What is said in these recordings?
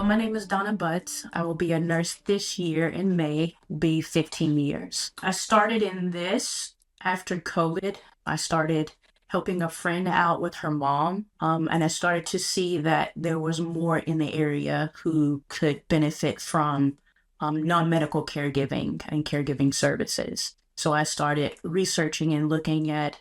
So my name is Donna Butts. I will be a nurse this year in May, will be 15 years. I started in this after COVID. I started helping a friend out with her mom, and I started to see that there was more in the area who could benefit from non-medical caregiving and caregiving services. So I started researching and looking at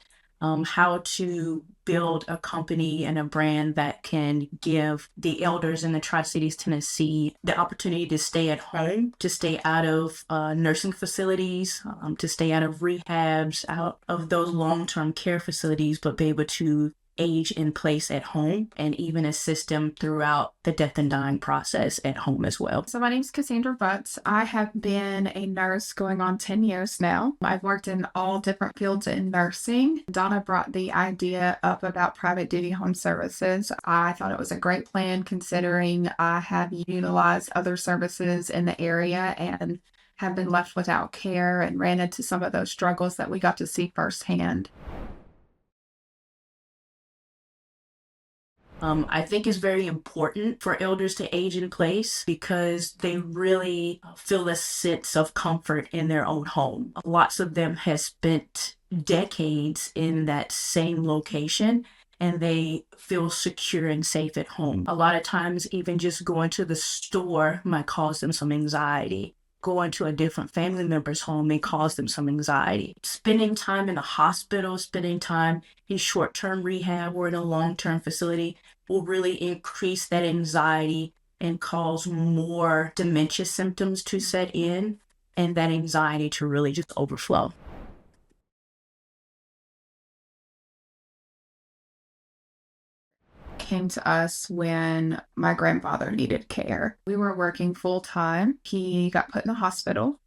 how to build a company and a brand that can give the elders in the Tri-Cities, Tennessee, the opportunity to stay at home, to stay out of nursing facilities, to stay out of rehabs, out of those long-term care facilities, but be able to age in place at home and even assist them throughout the death and dying process at home as well. So my name is Cassandra Butts. I have been a nurse going on 10 years now. I've worked in all different fields in nursing. Donna brought the idea up about private duty home services. I thought it was a great plan considering I have utilized other services in the area and have been left without care and ran into some of those struggles that we got to see firsthand. I think it's very important for elders to age in place because they really feel a sense of comfort in their own home. Lots of them have spent decades in that same location and they feel secure and safe at home. A lot of times, even just going to the store might cause them some anxiety. Going to a different family member's home may cause them some anxiety. Spending time in a hospital, spending time in short-term rehab or in a long-term facility will really increase that anxiety and cause more dementia symptoms to set in and that anxiety to really just overflow. Came to us when my grandfather needed care. We were working full time. He got put in the hospital.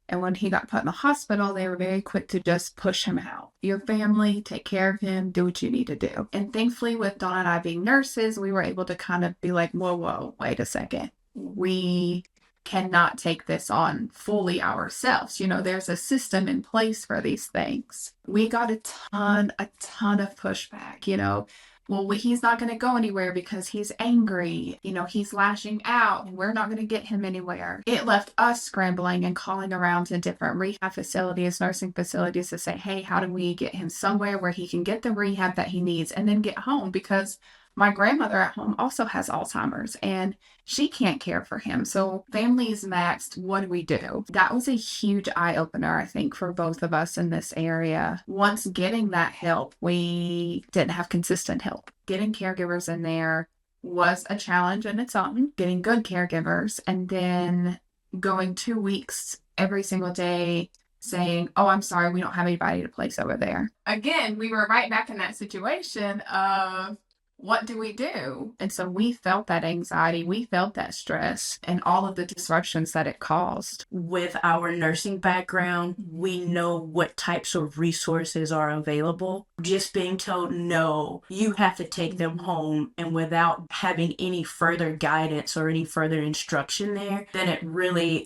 And when he got put in the hospital, they were very quick to just push him out. Your family, take care of him, do what you need to do. And thankfully, with Dawn and I being nurses, we were able to kind of be like, whoa, wait a second. We cannot take this on fully ourselves. There's a system in place for these things. We got a ton of pushback. Well, he's not going to go anywhere because he's angry. He's lashing out and we're not going to get him anywhere. It left us scrambling and calling around to different rehab facilities, nursing facilities to say, hey, how do we get him somewhere where he can get the rehab that he needs and then get home? Because my grandmother at home also has Alzheimer's and she can't care for him. So family is maxed. What do we do? That was a huge eye opener, I think, for both of us in this area. Once getting that help, we didn't have consistent help. Getting caregivers in there was a challenge in its own, getting good caregivers, and then going 2 weeks every single day saying, oh, I'm sorry, we don't have anybody to place over there. Again, we were right back in that situation of, what do we do? And so we felt that anxiety, we felt that stress and all of the disruptions that it caused. With our nursing background, we know what types of resources are available. Just being told, no, you have to take them home, and without having any further guidance or any further instruction there, then it really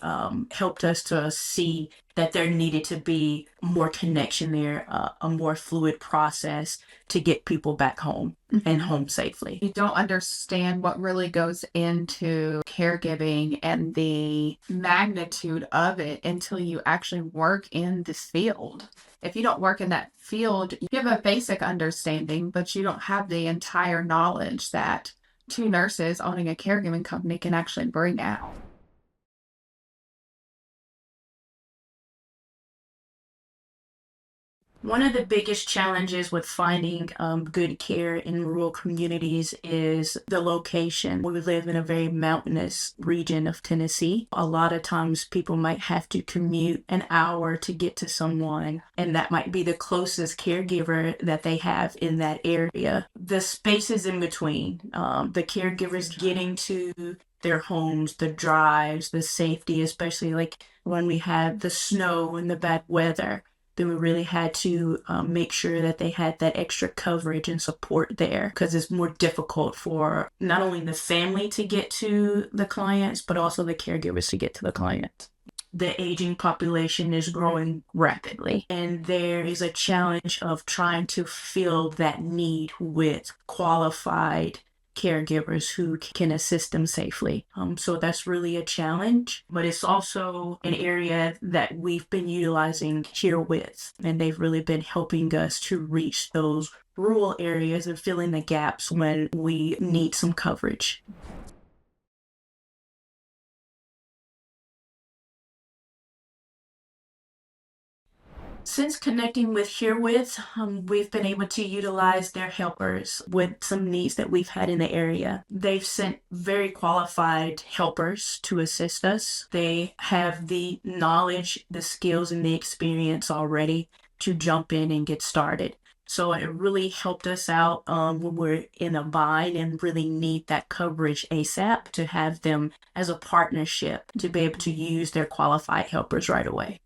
helped us to see that there needed to be more connection there, a more fluid process to get people back home and home safely. You don't understand what really goes into caregiving and the magnitude of it until you actually work in this field. If you don't work in that field, you have a basic understanding, but you don't have the entire knowledge that two nurses owning a caregiving company can actually bring out. One of the biggest challenges with finding good care in rural communities is the location. We live in a very mountainous region of Tennessee. A lot of times people might have to commute an hour to get to someone, and that might be the closest caregiver that they have in that area. The spaces in between, the caregivers getting to their homes, the drives, the safety, especially like when we had the snow and the bad weather. Then we really had to make sure that they had that extra coverage and support there, because it's more difficult for not only the family to get to the clients, but also the caregivers to get to the clients. The aging population is growing rapidly, and there is a challenge of trying to fill that need with qualified caregivers who can assist them safely. So that's really a challenge, but it's also an area that we've been utilizing here with, and they've really been helping us to reach those rural areas and fill in the gaps when we need some coverage. Since connecting with Herewith, we've been able to utilize their helpers with some needs that we've had in the area. They've sent very qualified helpers to assist us. They have the knowledge, the skills, and the experience already to jump in and get started. So it really helped us out when we're in a bind and really need that coverage ASAP, to have them as a partnership to be able to use their qualified helpers right away.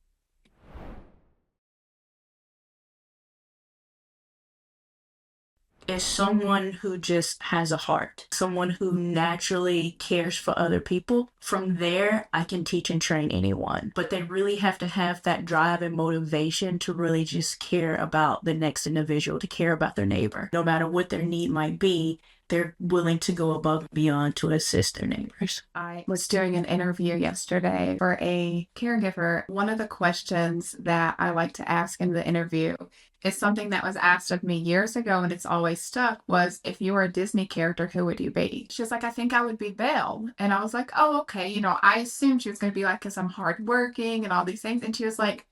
Is someone who just has a heart, someone who naturally cares for other people. From there, I can teach and train anyone, but they really have to have that drive and motivation to really just care about the next individual, to care about their neighbor. No matter what their need might be, they're willing to go above and beyond to assist their neighbors. I was doing an interview yesterday for a caregiver. One of the questions that I like to ask in the interview is something that was asked of me years ago, and it's always stuck, was, if you were a Disney character, who would you be? She was like, I think I would be Belle. And I was like, oh, okay. I assumed she was going to be like, because I'm hardworking and all these things. And she was like,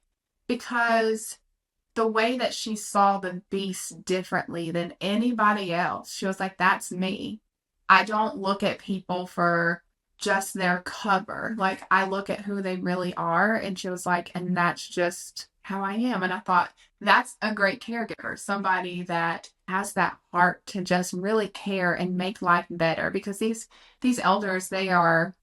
because the way that she saw the Beast differently than anybody else, she was like, that's me. I don't look at people for just their cover. Like, I look at who they really are. And she was like, and that's just how I am. And I thought, that's a great caregiver, somebody that has that heart to just really care and make life better, because these elders, they are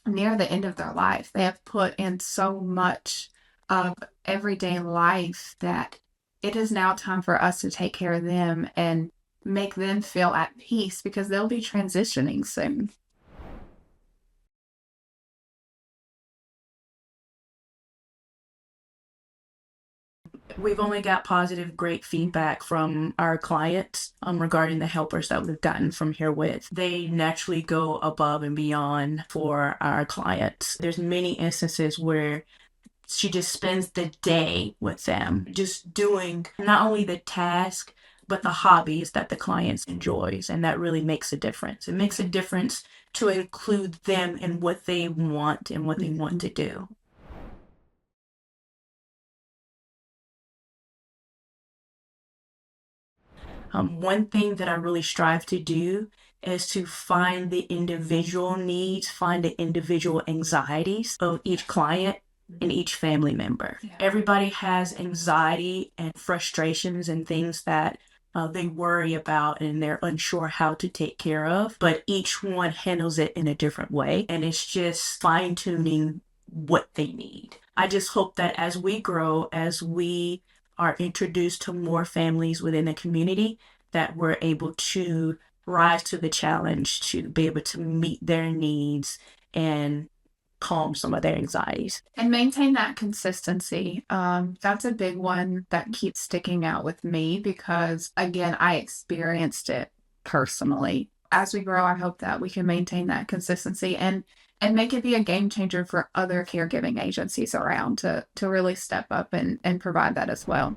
near the end of their life. They have put in so much of everyday life that it is now time for us to take care of them and make them feel at peace, because they'll be transitioning soon. We've only got positive, great feedback from our clients regarding the helpers that we've gotten from Herewith. They naturally go above and beyond for our clients. There's many instances where she just spends the day with them, just doing not only the task, but the hobbies that the clients enjoys. And that really makes a difference. It makes a difference to include them in what they want and what they want to do. One thing that I really strive to do is to find the individual needs, find the individual anxieties of each client and each family member. Yeah. Everybody has anxiety and frustrations and things that they worry about and they're unsure how to take care of, but each one handles it in a different way. And it's just fine tuning what they need. I just hope that as we grow, as we are introduced to more families within the community, that we're able to rise to the challenge to be able to meet their needs and calm some of their anxieties. And maintain that consistency. That's a big one that keeps sticking out with me, because, again, I experienced it personally. As we grow, I hope that we can maintain that consistency and make it be a game changer for other caregiving agencies around to really step up and provide that as well.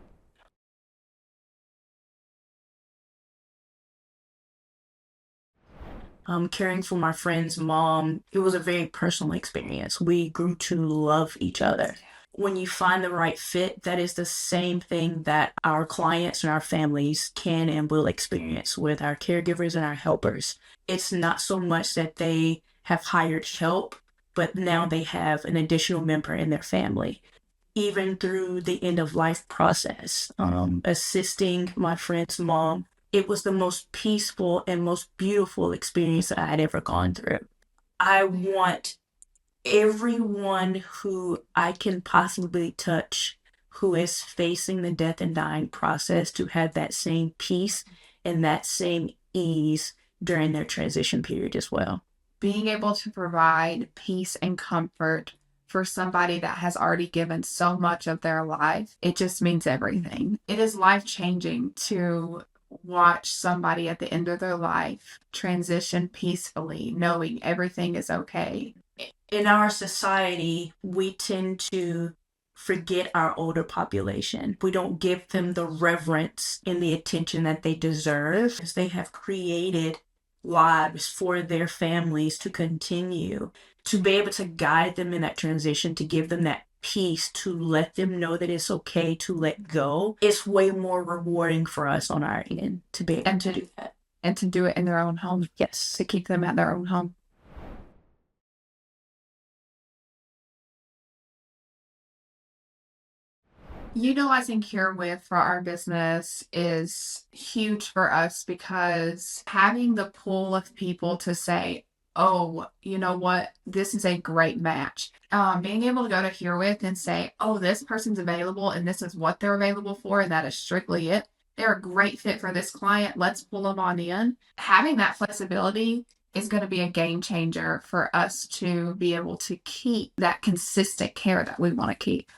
Caring for my friend's mom, it was a very personal experience. We grew to love each other. When you find the right fit, that is the same thing that our clients and our families can and will experience with our caregivers and our helpers. It's not so much that they have hired help, but now they have an additional member in their family. Even through the end of life process, assisting my friend's mom, it was the most peaceful and most beautiful experience that I had ever gone through. I want everyone who I can possibly touch who is facing the death and dying process to have that same peace and that same ease during their transition period as well. Being able to provide peace and comfort for somebody that has already given so much of their life, it just means everything. It is life-changing to watch somebody at the end of their life transition peacefully, knowing everything is okay. In our society, we tend to forget our older population. We don't give them the reverence and the attention that they deserve because they have created lives for their families to continue. To be able to guide them in that transition, to give them that peace, to let them know that it's okay to let go, it's way more rewarding for us on our end to be able to do that. And to do it in their own home. Yes. To keep them at their own home. Utilizing CureWith for our business is huge for us because having the pool of people to say, oh, you know what, this is a great match. Being able to go to CureWith and say, oh, this person's available and this is what they're available for, and that is strictly it. They're a great fit for this client. Let's pull them on in. Having that flexibility is going to be a game changer for us to be able to keep that consistent care that we want to keep.